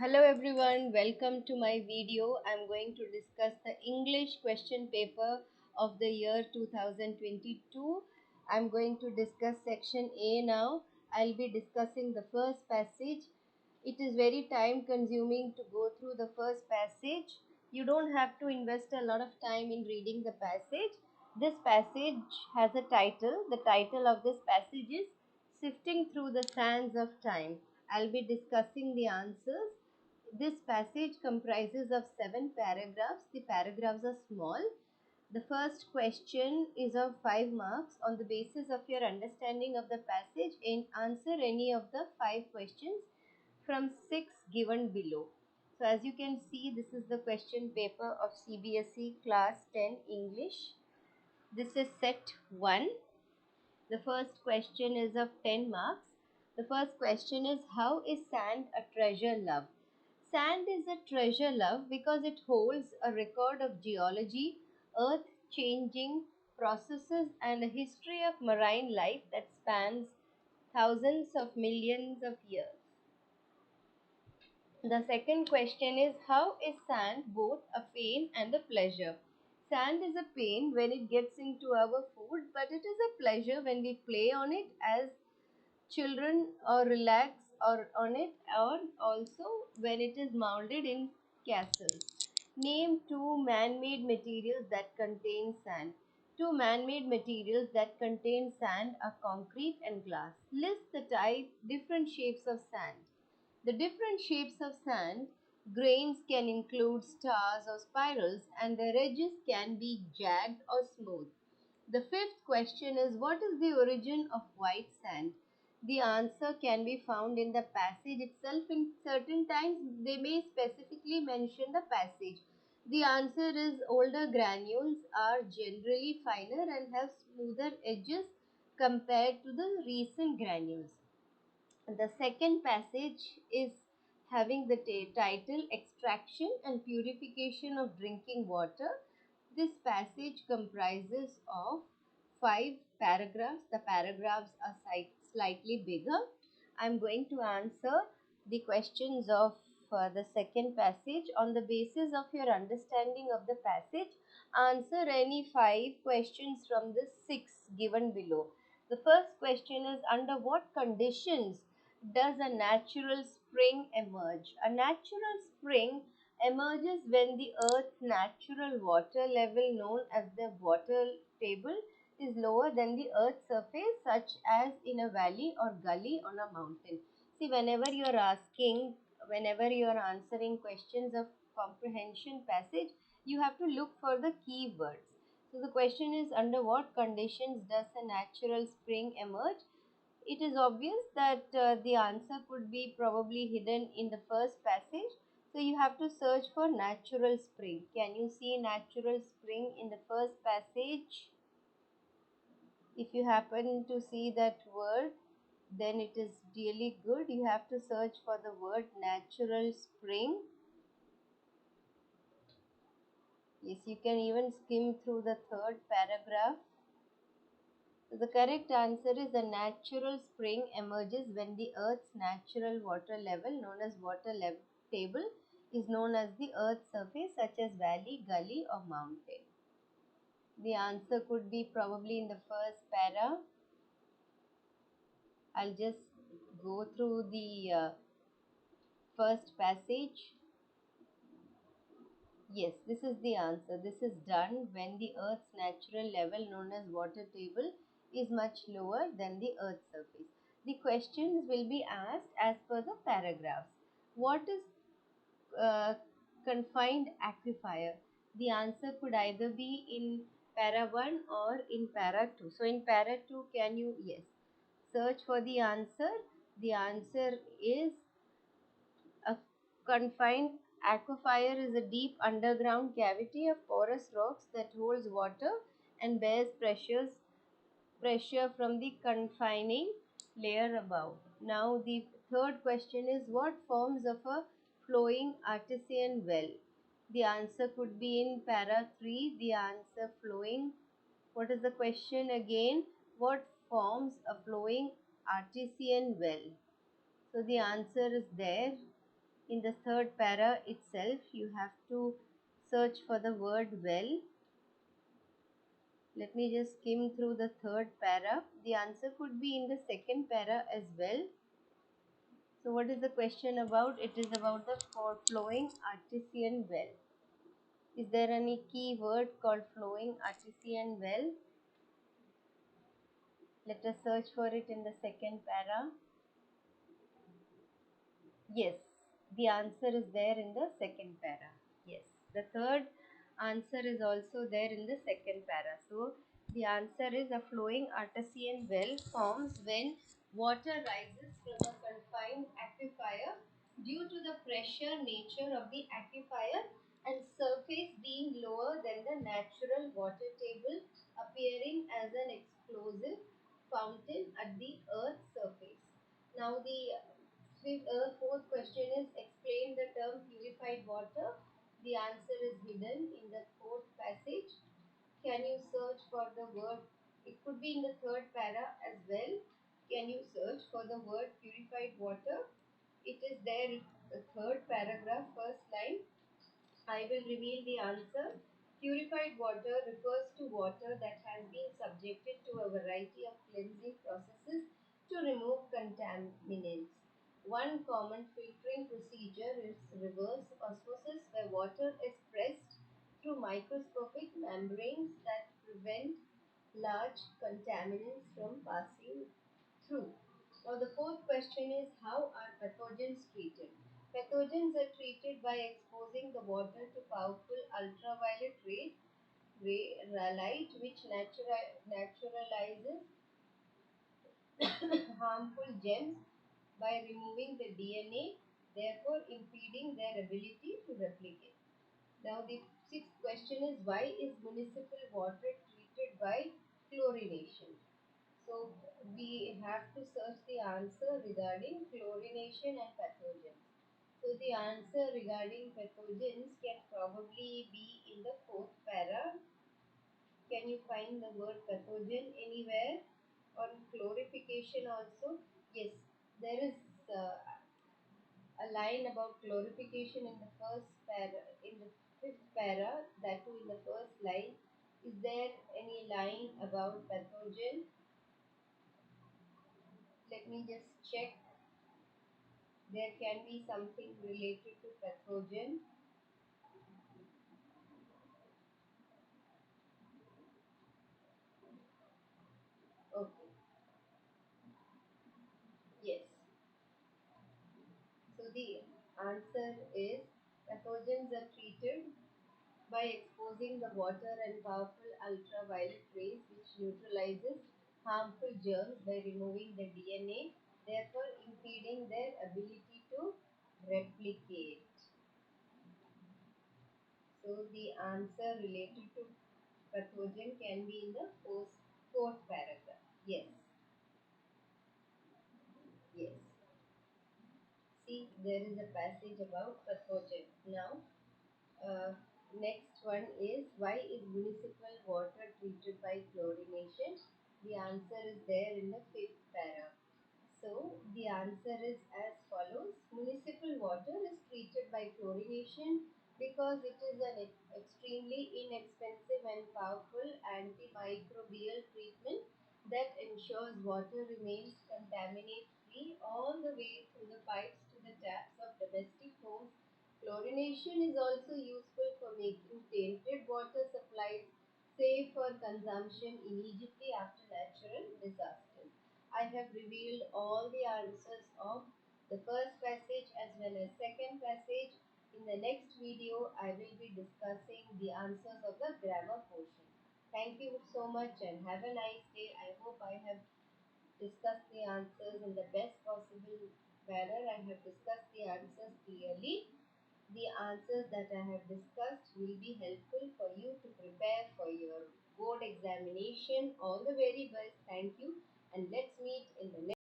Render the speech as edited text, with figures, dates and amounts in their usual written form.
Hello everyone, welcome to my video. I'm going to discuss the English question paper of the year 2022. I'm going to discuss section A now. I'll be discussing the first passage. It is very time consuming to go through the first passage. You don't have to invest a lot of time in reading the passage. This passage has a title. The title of this passage is Sifting Through the Sands of Time. I'll be discussing the answers. This passage comprises of 7 paragraphs. The paragraphs are small. The first question is of 5 marks. On the basis of your understanding of the passage, and answer any of the 5 questions from 6 given below. So as you can see, this is the question paper of CBSE class 10 English. This is set 1. The first question is of 10 marks. The first question is, how is sand a treasure love? Sand is a treasure love because it holds a record of geology, earth changing processes, and a history of marine life that spans thousands of millions of years. The second question is, how is sand both a pain and a pleasure? Sand is a pain when it gets into our food, but it is a pleasure when we play on it as children or relax or on it, or also when it is molded in castles. Name two man-made materials that contain sand. Two man-made materials that contain sand are concrete and glass. List the type different shapes of sand. The different shapes of sand grains can include stars or spirals, and their edges can be jagged or smooth. The fifth question is, what is the origin of white sand? The answer can be found in the passage itself. In certain times, they may specifically mention the passage. The answer is, older granules are generally finer and have smoother edges compared to the recent granules. The second passage is having the title Extraction and Purification of Drinking Water. This passage comprises of 5 paragraphs. The paragraphs are slightly bigger. I'm going to answer the questions of the second passage. On the basis of your understanding of the passage, answer any 5 questions from the 6 given below. The first question is, under what conditions does a natural spring emerge? A natural spring emerges when the earth's natural water level, known as the water table, is lower than the earth's surface, such as in a valley or gully on a mountain. See, whenever you are answering questions of comprehension passage, you have to look for the keywords. So the question is, under what conditions does a natural spring emerge? It is obvious that the answer could be probably hidden in the first passage. So you have to search for natural spring. Can you see natural spring in the first passage? If you happen to see that word, then it is really good. You have to search for the word natural spring. Yes, you can even skim through the third paragraph. So the correct answer is, a natural spring emerges when the earth's natural water level, known as water level table, is known as the earth's surface, such as valley, gully or mountain. The answer could be probably in the first para. I'll just go through the first passage. Yes, this is the answer. This is done when the earth's natural level, known as water table, is much lower than the earth's surface. The questions will be asked as per the paragraphs. What is uh, confined aquifer? The answer could either be in para 1 or in para 2. So in para 2, can you, yes, search for the answer. The answer is, a confined aquifer is a deep underground cavity of porous rocks that holds water and bears pressure from the confining layer above. Now the third question is, what forms of a flowing artesian well? The answer could be in para 3. The answer, flowing. What is the question again? What forms a flowing artesian well? So the answer is there In the third para itself, you have to search for the word well. Let me just skim through the third para. The answer could be in the second para as well. So, what is the question about? It is about the flowing artesian well. Is there any key word called flowing artesian well? Let us search for it in the second para. Yes, the answer is there in the second para. Yes, the third answer is also there in the second para. So, the answer is a flowing artesian well forms when water rises from a confined aquifer due to the pressure nature of the aquifer and surface being lower than the natural water table, appearing as an explosive fountain at the earth's surface. Now, the fourth question is explain the term purified water. The answer is hidden in the fourth passage. Can you search for the word? It could be in the third para as well. Can you search for the word purified water? It is there in the third paragraph, first line. I will reveal the answer. Purified water refers to water that has been subjected to a variety of cleansing processes to remove contaminants. One common filtering procedure is reverse osmosis, where water is pressed through microscopic membranes that prevent large contaminants from passing through. Now, the fourth question is how are pathogens treated? Pathogens are treated by exposing the water to powerful ultraviolet light, which naturalizes harmful germs by removing the DNA, therefore impeding their ability to replicate. Now, the sixth question is why is municipal water treated by chlorination? So, we have to search the answer regarding chlorination and pathogens. So, the answer regarding pathogens can probably be in the fourth para. Can you find the word pathogen anywhere? On chlorification also? Yes, there is a line about chlorification in the first para, in the fifth para, that too in the first line. Is there any line about pathogen? Let me just check. There can be something related to pathogen. Okay, yes. So the answer is pathogens are treated by exposing the water and powerful ultraviolet rays which neutralizes harmful germs by removing the DNA, therefore impeding their ability to replicate. So the answer related to pathogen can be in the fourth paragraph. Yes, yes. See, there is a passage about pathogen. Now, next one is why is municipal water treated by chlorination? The answer is there in the fifth para. So the answer is as follows. Municipal water is treated by chlorination because it is an extremely inexpensive and powerful antimicrobial treatment that ensures water remains contaminate free all the way through the pipes to the taps of domestic homes. Chlorination is also useful for making tainted water supplies safe for consumption immediately after natural disasters. I have revealed all the answers of the first passage as well as second passage. In the next video, I will be discussing the answers of the grammar portion. Thank you so much and have a nice day. I hope I have discussed the answers in the best possible manner. I have discussed the answers clearly. The answers that I have discussed will be helpful for you to prepare for your board examination. All the very best. Thank you. And let's meet in the next.